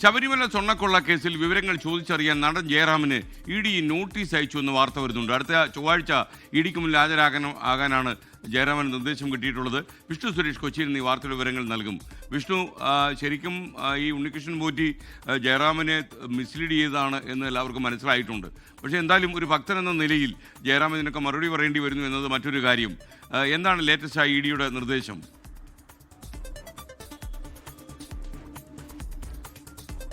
ശബരിമല സ്വർണ്ണക്കൊള്ള കേസിൽ വിവരങ്ങൾ ചോദിച്ചറിയാൻ നടൻ ജയറാമിന് ഇ.ഡി. നോട്ടീസ് അയച്ചു എന്ന് വാർത്ത വരുന്നുണ്ട്. അടുത്ത ചൊവ്വാഴ്ച ഇ.ഡിക്ക് മുന്നിൽ ഹാജരാകാനാണ് ജയറാമിന് നിർദ്ദേശം കിട്ടിയിട്ടുള്ളത്. വിഷ്ണു സുരേഷ് കൊച്ചിയിൽ നിന്ന് ഈ വാർത്തയുടെ വിവരങ്ങൾ നൽകും. വിഷ്ണു, ശരിക്കും ഈ ഉണ്ണികൃഷ്ണൻ പോറ്റി ജയറാമിനെ മിസ്ലീഡ് ചെയ്തതാണ് എന്ന് എല്ലാവർക്കും മനസ്സിലായിട്ടുണ്ട്. പക്ഷേ എന്തായാലും ഒരു ഭക്തൻ എന്ന നിലയിൽ ജയറാം ഇതിനൊക്കെ മറുപടി പറയേണ്ടി വരുന്നു എന്നത് മറ്റൊരു കാര്യം. എന്താണ് ലേറ്റസ്റ്റ് ആയി ഇ.ഡിയുടെ നിർദ്ദേശം?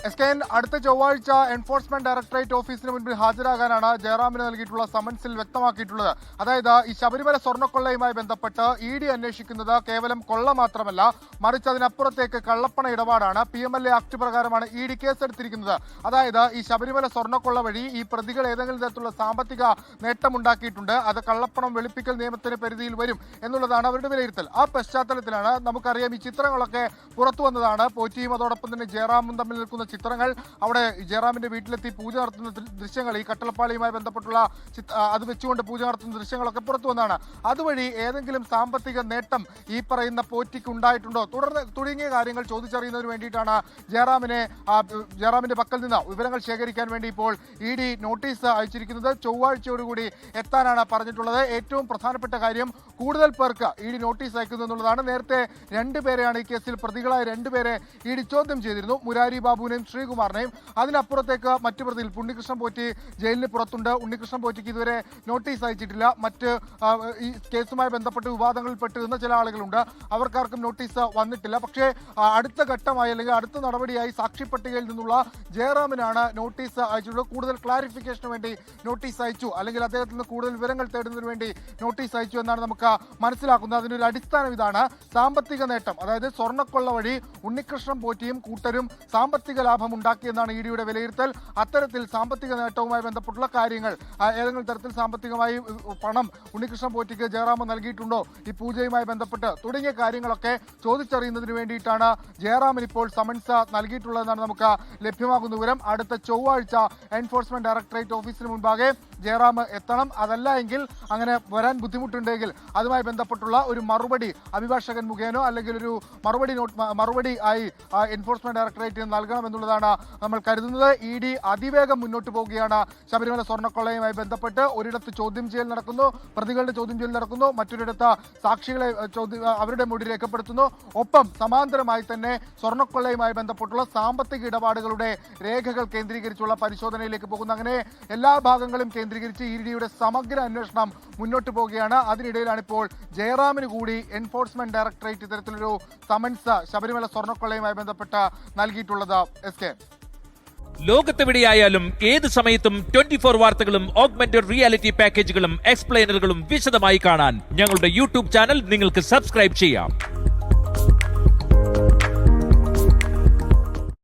എസ്കെൻ, അടുത്ത ചൊവ്വാഴ്ച എൻഫോഴ്സ്മെന്റ് ഡയറക്ടറേറ്റ് ഓഫീസിന് മുൻപിൽ ഹാജരാകാനാണ് ജയറാമിന് നൽകിയിട്ടുള്ള സമൻസിൽ വ്യക്തമാക്കിയിട്ടുള്ളത്. അതായത് ഈ ശബരിമല സ്വർണ്ണക്കൊള്ളയുമായി ബന്ധപ്പെട്ട് ഇ.ഡി അന്വേഷിക്കുന്നത് കേവലം കൊള്ള മാത്രമല്ല, മറിച്ച് അതിനപ്പുറത്തേക്ക് കള്ളപ്പണ ഇടപാടാണ്. PMLA ആക്ട് പ്രകാരമാണ് ഇ.ഡി കേസെടുത്തിരിക്കുന്നത്. അതായത് ഈ ശബരിമല സ്വർണ്ണക്കൊള്ള വഴി ഈ പ്രതികൾ ഏതെങ്കിലും തരത്തിലുള്ള സാമ്പത്തിക നേട്ടമുണ്ടാക്കിയിട്ടുണ്ട്, അത് കള്ളപ്പണം വെളുപ്പിക്കൽ നിയമത്തിന് പരിധിയിൽ വരും എന്നുള്ളതാണ് അവരുടെ വിലയിരുത്തൽ. ആ പശ്ചാത്തലത്തിലാണ് നമുക്കറിയാം ഈ ചിത്രങ്ങളൊക്കെ പുറത്തു വന്നതാണ്. പോറ്റിയും അതോടൊപ്പം തന്നെ ജയറാമും തമ്മിൽ നിൽക്കുന്ന ചിത്രങ്ങൾ, അവിടെ ജയറാമിന്റെ വീട്ടിലെത്തി പൂജ നടത്തുന്ന ദൃശ്യങ്ങൾ, ഈ കട്ടളപ്പാളിയുമായി ബന്ധപ്പെട്ടുള്ള അത് വെച്ചുകൊണ്ട് പൂജ നടത്തുന്ന ദൃശ്യങ്ങളൊക്കെ പുറത്തു വന്നതാണ്. അതുവഴി ഏതെങ്കിലും സാമ്പത്തിക നേട്ടം ഈ പറയുന്ന പോറ്റിക്ക് ഉണ്ടായിട്ടുണ്ടോ തുടങ്ങിയ കാര്യങ്ങൾ ചോദിച്ചറിയുന്നതിന് വേണ്ടിയിട്ടാണ് ജയറാമിന്റെ പക്കൽ നിന്ന് വിവരങ്ങൾ ശേഖരിക്കാൻ വേണ്ടി ഇപ്പോൾ ഇ.ഡി നോട്ടീസ് അയച്ചിരിക്കുന്നത്. ചൊവ്വാഴ്ചയോടുകൂടി എത്താനാണ് പറഞ്ഞിട്ടുള്ളത്. ഏറ്റവും പ്രധാനപ്പെട്ട കാര്യം, കൂടുതൽ പേർക്ക് ഇ.ഡി നോട്ടീസ് അയക്കുന്നു എന്നുള്ളതാണ്. നേരത്തെ രണ്ടുപേരെയാണ് ഈ കേസിൽ പ്രതികളായ രണ്ടുപേരെ ഇ.ഡി ചോദ്യം ചെയ്തിരുന്നു, മുരാരി ബാബുവിനെയും ശ്രീകുമാറിനെയും. അതിനപ്പുറത്തേക്ക് മറ്റു പ്രതികൾ ഉണ്ണികൃഷ്ണൻ പോറ്റി ജയിലിന് പുറത്തുണ്ട്. ഉണ്ണികൃഷ്ണൻ പോറ്റിക്ക് ഇതുവരെ നോട്ടീസ് അയച്ചിട്ടില്ല. മറ്റ് ഈ കേസുമായി ബന്ധപ്പെട്ട് വിവാദങ്ങളിൽ പെട്ടിരുന്ന ചില ആളുകളുണ്ട്, അവർക്കാർക്കും നോട്ടീസ് വന്നിട്ടില്ല. പക്ഷേ അടുത്ത ഘട്ടമായി അല്ലെങ്കിൽ അടുത്ത നടപടിയായി സാക്ഷി പട്ടികയിൽ നിന്നുള്ള ജയറാമിനാണ് നോട്ടീസ് അയച്ചിട്ടുള്ളത്. കൂടുതൽ ക്ലാരിഫിക്കേഷന് വേണ്ടി നോട്ടീസ് അയച്ചു, അല്ലെങ്കിൽ അദ്ദേഹത്തിൽ നിന്ന് കൂടുതൽ വിവരങ്ങൾ തേടുന്നതിന് വേണ്ടി നോട്ടീസ് അയച്ചു എന്നാണ് നമുക്ക് മനസ്സിലാക്കുന്നത്. അതിനൊരു അടിസ്ഥാനം ഇതാണ്: സാമ്പത്തിക നേട്ടം, അതായത് സ്വർണ്ണക്കൊള്ള വഴി ഉണ്ണികൃഷ്ണൻ പോറ്റിയും കൂട്ടരും സാമ്പത്തിക ലാഭം ഉണ്ടാക്കിയെന്നാണ് ഇ.ഡിയുടെ വിലയിരുത്തൽ. അത്തരത്തിൽ സാമ്പത്തിക നേട്ടവുമായി ബന്ധപ്പെട്ടുള്ള കാര്യങ്ങൾ, ഏതെങ്കിലും തരത്തിൽ സാമ്പത്തികമായി പണം ഉണ്ണികൃഷ്ണൻ പോറ്റിക്ക് ജയറാം നൽകിയിട്ടുണ്ടോ ഈ പൂജയുമായി ബന്ധപ്പെട്ട് തുടങ്ങിയ കാര്യങ്ങളൊക്കെ ചോദിച്ചറിയുന്നതിന് വേണ്ടിയിട്ടാണ് ജയറാമിന് ഇപ്പോൾ സമൻസ് നൽകിയിട്ടുള്ളതെന്നാണ് നമുക്ക് ലഭ്യമാകുന്ന വിവരം. അടുത്ത ചൊവ്വാഴ്ച എൻഫോഴ്സ്മെന്റ് ഡയറക്ടറേറ്റ് ഓഫീസിന് മുൻപാകെ ജയറാം എത്തണം. അതല്ല എങ്കിൽ, അങ്ങനെ വരാൻ ബുദ്ധിമുട്ടുണ്ടെങ്കിൽ അതുമായി ബന്ധപ്പെട്ടുള്ള ഒരു മറുപടി അഭിഭാഷകൻ മുഖേനോ അല്ലെങ്കിൽ ഒരു മറുപടി ആയി എൻഫോഴ്സ്മെന്റ് ഡയറക്ടറേറ്റിന് നൽകണം എന്നുള്ളതാണ് നമ്മൾ കരുതുന്നത്. ഇ.ഡി അതിവേഗം മുന്നോട്ട് പോവുകയാണ്. ശബരിമല സ്വർണ്ണക്കൊള്ളയുമായി ബന്ധപ്പെട്ട് ഒരിടത്ത് ചോദ്യം ചെയ്യൽ നടക്കുന്നു, പ്രതികളുടെ ചോദ്യം ചെയ്യൽ നടക്കുന്നു, മറ്റൊരിടത്ത് സാക്ഷികളെ അവരുടെ മൊഴി രേഖപ്പെടുത്തുന്നു. ഒപ്പം സമാന്തരമായി തന്നെ സ്വർണ്ണക്കൊള്ളയുമായി ബന്ധപ്പെട്ടുള്ള സാമ്പത്തിക ഇടപാടുകളുടെ രേഖകൾ കേന്ദ്രീകരിച്ചുള്ള പരിശോധനയിലേക്ക് പോകുന്നു. അങ്ങനെ എല്ലാ ഭാഗങ്ങളും കേന്ദ്രീകരിച്ച് ഇ.ഡിയുടെ സമഗ്ര അന്വേഷണം മുന്നോട്ട് പോവുകയാണ്. അതിനിടയിലാണ് ഇപ്പോൾ ജയറാമിന് കൂടി എൻഫോഴ്സ്മെന്റ് ഡയറക്ടറേറ്റ് ഇത്തരത്തിലൊരു സമൻസ് ശബരിമല സ്വർണ്ണക്കൊള്ളയുമായി ബന്ധപ്പെട്ട് നൽകിയിട്ടുള്ളത്. ലോകത്തെവിടെയായാലും ഏത് സമയത്തും 24 വാർത്തകളും ഓഗ്മെന്റഡ് റിയാലിറ്റി പാക്കേജുകളും എക്സ്പ്ലെയിനറുകളും വിശദമായി കാണാൻ ഞങ്ങളുടെ യൂട്യൂബ് ചാനൽ നിങ്ങൾക്ക് സബ്സ്ക്രൈബ് ചെയ്യാം.